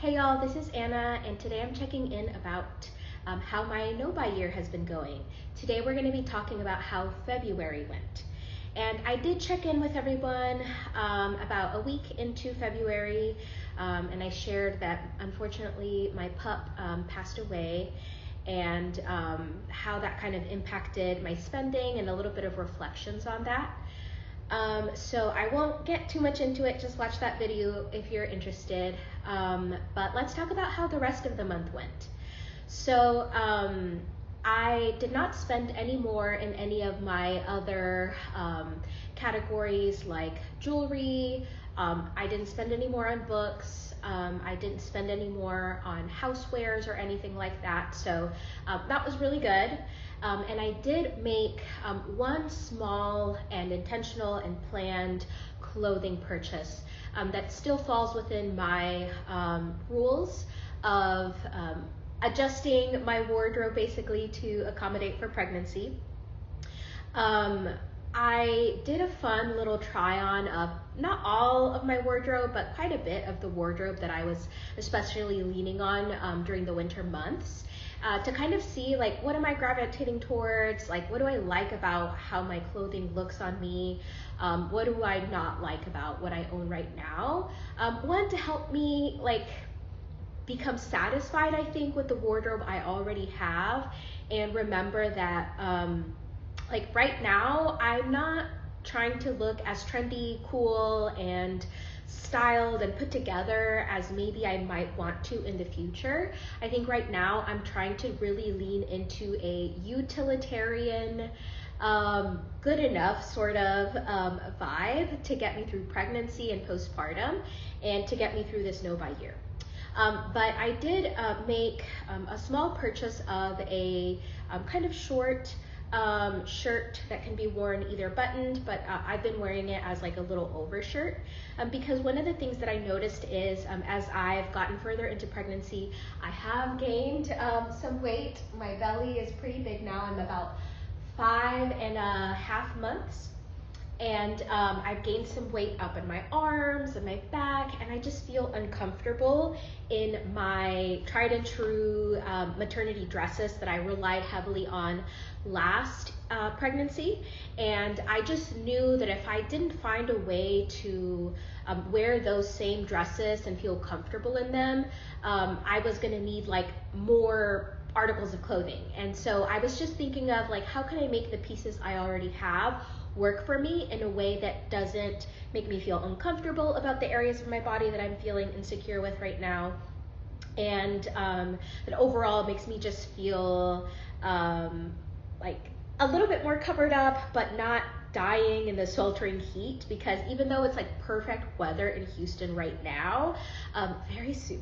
Hey y'all, this is Anna, and today I'm checking in about how my no-buy year has been going. Today we're going to be talking about how February went. And I did check in with everyone about a week into February, and I shared that unfortunately my pup passed away, and how that kind of impacted my spending and a little bit of reflections on that. So I won't get too much into it, just watch that video if you're interested. But let's talk about how the rest of the month went. So I did not spend any more in any of my other categories like jewelry. I didn't spend any more on books. I didn't spend any more on housewares or anything like that. So that was really good. And I did make one small and intentional and planned clothing purchase that still falls within my rules of adjusting my wardrobe basically to accommodate for pregnancy. I did a fun little try on of not all of my wardrobe, but quite a bit of the wardrobe that I was especially leaning on during the winter months. To kind of see like what am I gravitating towards, like what do I like about how my clothing looks on me, what do I not like about what I own right now. One, to help me like become satisfied, I think, with the wardrobe I already have, and remember that like right now I'm not trying to look as trendy, cool, and styled and put together as maybe I might want to in the future. I think right now I'm trying to really lean into a utilitarian, good enough sort of vibe to get me through pregnancy and postpartum and to get me through this no-buy year. But I did make a small purchase of a kind of short shirt that can be worn either buttoned, but I've been wearing it as like a little overshirt, because one of the things that I noticed is as I've gotten further into pregnancy, I have gained some weight. My belly is pretty big now. I'm about 5.5 months. And I've gained some weight up in my arms and my back, and I just feel uncomfortable in my tried and true maternity dresses that I relied heavily on last pregnancy. And I just knew that if I didn't find a way to wear those same dresses and feel comfortable in them, I was gonna need like more articles of clothing. And so I was just thinking of like, how can I make the pieces I already have work for me in a way that doesn't make me feel uncomfortable about the areas of my body that I'm feeling insecure with right now, and that overall makes me just feel like a little bit more covered up, but not dying in the sweltering heat, because even though it's like perfect weather in Houston right now, very soon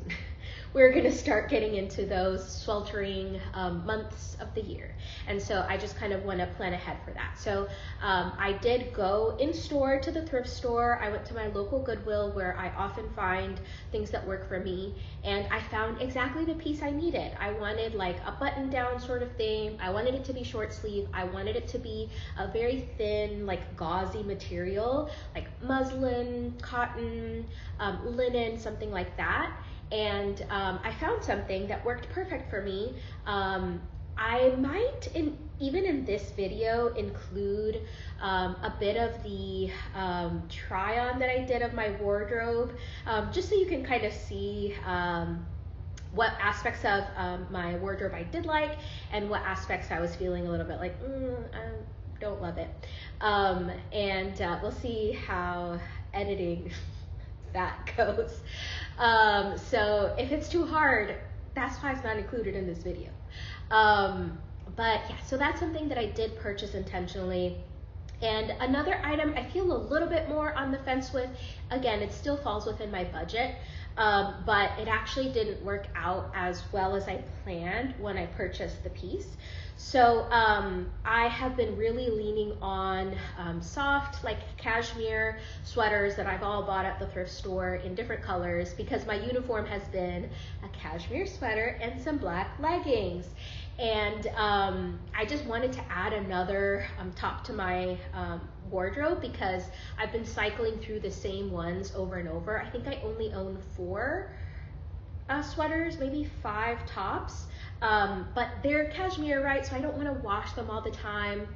we're gonna start getting into those sweltering months of the year. And so I just kind of wanna plan ahead for that. So I did go in store to the thrift store. I went to my local Goodwill where I often find things that work for me, and I found exactly the piece I needed. I wanted like a button down sort of thing. I wanted it to be short sleeve. I wanted it to be a very thin, like gauzy material, like muslin, cotton, linen, something like that. And I found something that worked perfect for me. I might, even in this video, include a bit of the try on that I did of my wardrobe, just so you can kind of see what aspects of my wardrobe I did like and what aspects I was feeling a little bit like, I don't love it. And we'll see how editing that goes. So if it's too hard, that's why it's not included in this video. But yeah, so that's something that I did purchase intentionally. And another item I feel a little bit more on the fence with, again, it still falls within my budget, but it actually didn't work out as well as I planned when I purchased the piece. So I have been really leaning on soft, like cashmere sweaters that I've all bought at the thrift store in different colors, because my uniform has been a cashmere sweater and some black leggings. And I just wanted to add another top to my wardrobe, because I've been cycling through the same ones over and over. I think I only own 4 sweaters, maybe 5 tops. But they're cashmere, right? So I don't want to wash them all the time.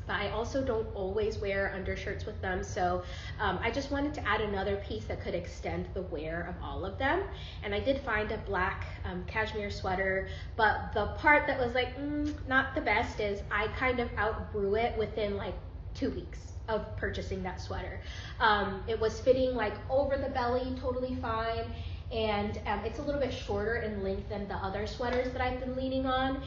But I also don't always wear undershirts with them. So I just wanted to add another piece that could extend the wear of all of them. And I did find a black cashmere sweater, but the part that was like, not the best is I kind of outgrew it within like 2 weeks of purchasing that sweater. It was fitting like over the belly totally fine. And it's a little bit shorter in length than the other sweaters that I've been leaning on.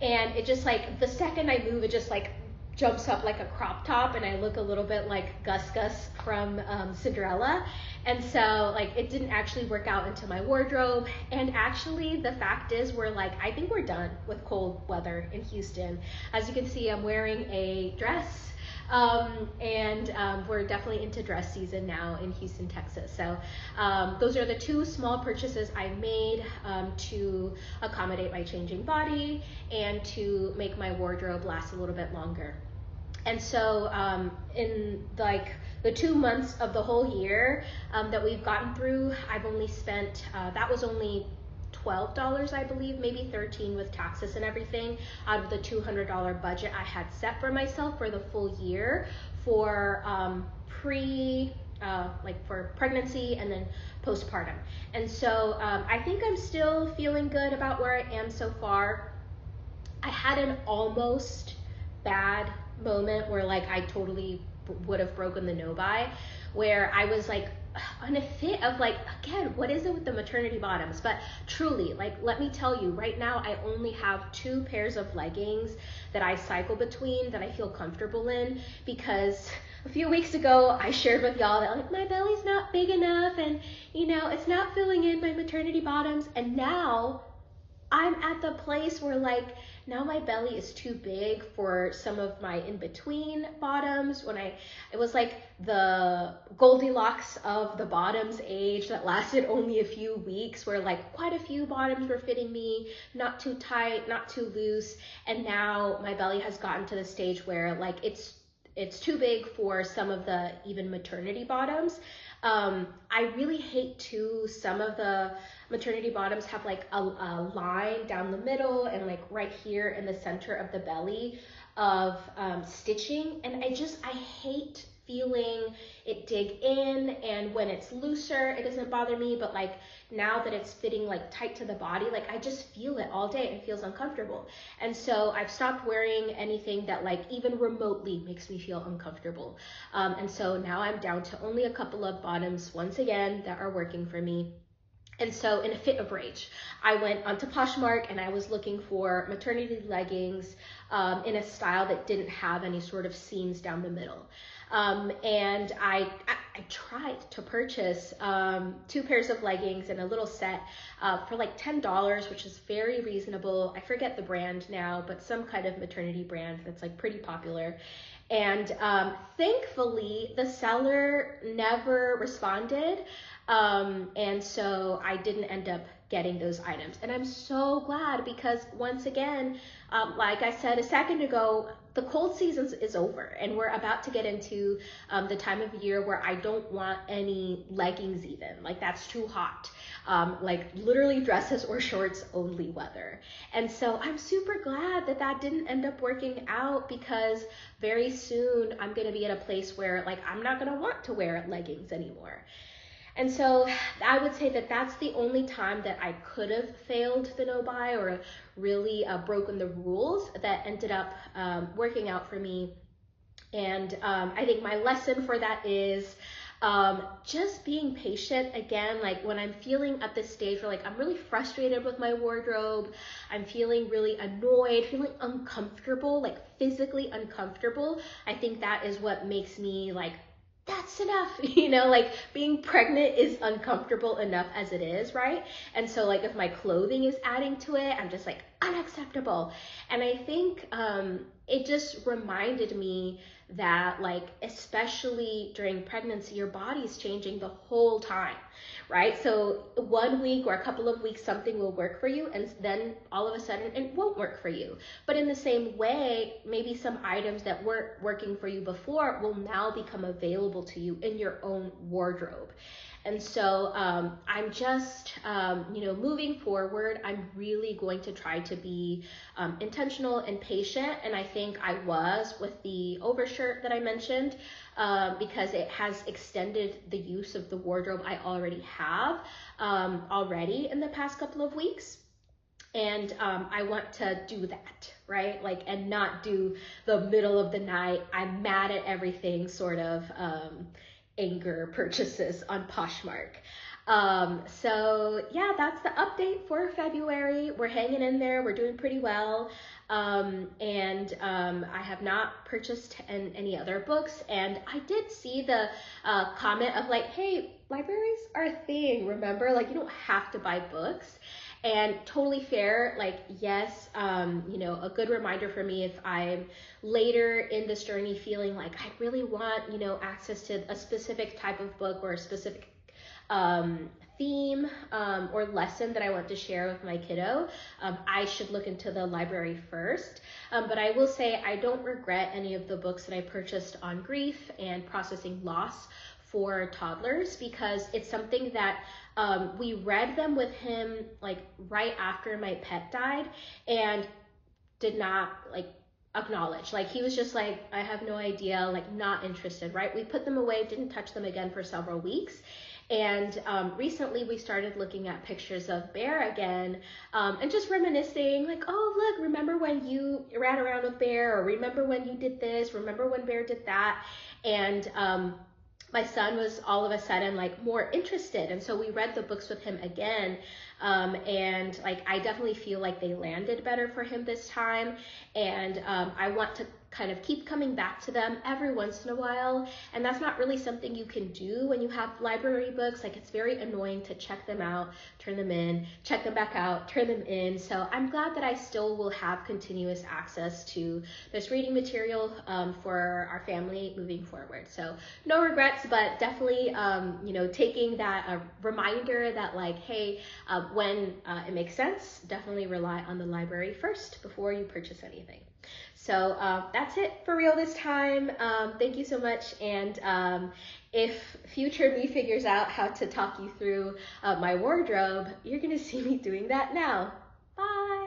And it just like, the second I move, it just like jumps up like a crop top, and I look a little bit like Gus Gus from Cinderella. And so like it didn't actually work out into my wardrobe. And actually the fact is I think we're done with cold weather in Houston. As you can see, I'm wearing a dress. We're definitely into dress season now in Houston, Texas. So those are the 2 small purchases I made to accommodate my changing body and to make my wardrobe last a little bit longer. And so in like the 2 months of the whole year that we've gotten through, I've only spent, that was only $12, I believe, maybe $13 with taxes and everything, out of the $200 budget I had set for myself for the full year for for pregnancy and then postpartum. And so I think I'm still feeling good about where I am so far. I had an almost bad moment where like I totally would have broken the no-buy, where I was like on a fit of like, again, what is it with the maternity bottoms? But truly, like, let me tell you, right now I only have 2 pairs of leggings that I cycle between that I feel comfortable in, because a few weeks ago I shared with y'all that like my belly's not big enough and it's not filling in my maternity bottoms. And now I'm at the place where like now my belly is too big for some of my in-between bottoms. It was like the Goldilocks of the bottoms age that lasted only a few weeks, where like quite a few bottoms were fitting me, not too tight, not too loose. And now my belly has gotten to the stage where like it's too big for some of the even maternity bottoms. I really hate too, some of the maternity bottoms have like a line down the middle and like right here in the center of the belly of stitching. And I hate feeling it dig in, and when it's looser, it doesn't bother me, but like now that it's fitting like tight to the body, like I just feel it all day and it feels uncomfortable. And so I've stopped wearing anything that like even remotely makes me feel uncomfortable. And so now I'm down to only a couple of bottoms once again that are working for me. And so in a fit of rage, I went onto Poshmark and I was looking for maternity leggings in a style that didn't have any sort of seams down the middle. And I tried to purchase 2 pairs of leggings and a little set for like $10, which is very reasonable. I forget the brand now, but some kind of maternity brand that's like pretty popular. And thankfully, the seller never responded. And so I didn't end up getting those items. And I'm so glad, because once again, like I said a second ago, the cold season is over and we're about to get into the time of year where I don't want any leggings even, like that's too hot. Like literally dresses or shorts only weather. And so I'm super glad that that didn't end up working out, because very soon I'm gonna be at a place where like I'm not gonna want to wear leggings anymore. And so I would say that that's the only time that I could have failed the no-buy or really broken the rules that ended up working out for me. And I think my lesson for that is just being patient. Again, like when I'm feeling at this stage where like I'm really frustrated with my wardrobe, I'm feeling really annoyed, feeling uncomfortable, like physically uncomfortable, I think that is what makes me like, that's enough, like being pregnant is uncomfortable enough as it is, right? And so like if my clothing is adding to it, I'm just like unacceptable. And I think it just reminded me that like, especially during pregnancy, your body's changing the whole time, right? So 1 week or a couple of weeks, something will work for you, and then all of a sudden it won't work for you. But in the same way, maybe some items that weren't working for you before will now become available to you in your own wardrobe. And so I'm just, moving forward, I'm really going to try to be intentional and patient. And I think I was with the overshirt that I mentioned, because it has extended the use of the wardrobe I already have already in the past couple of weeks. And I want to do that, right? Like, and not do the middle of the night, I'm mad at everything sort of anger purchases on Poshmark. So yeah, that's the update for February. We're hanging in there. We're doing pretty well. I have not purchased any other books. And I did see the comment of like, hey, libraries are a thing, remember? Like, you don't have to buy books. And totally fair, like, yes, a good reminder for me if I'm later in this journey feeling like I really want, access to a specific type of book or a specific theme or lesson that I want to share with my kiddo, I should look into the library first. But I will say I don't regret any of the books that I purchased on grief and processing loss for toddlers, because it's something that we read them with him like right after my pet died, and did not like acknowledge. Like, he was just like, I have no idea, like, not interested, right? We put them away, didn't touch them again for several weeks. And recently we started looking at pictures of Bear again, and just reminiscing like, oh, look, remember when you ran around with Bear, or remember when you did this, remember when Bear did that. And my son was all of a sudden like more interested. And so we read the books with him again. And like, I definitely feel like they landed better for him this time. And I want to kind of keep coming back to them every once in a while. And that's not really something you can do when you have library books. Like, it's very annoying to check them out, turn them in, check them back out, turn them in. So I'm glad that I still will have continuous access to this reading material for our family moving forward. So no regrets, but definitely, taking that reminder that like, hey, when it makes sense, definitely rely on the library first before you purchase anything. So that's it for real this time. Thank you so much. And if future me figures out how to talk you through my wardrobe, you're going to see me doing that now. Bye.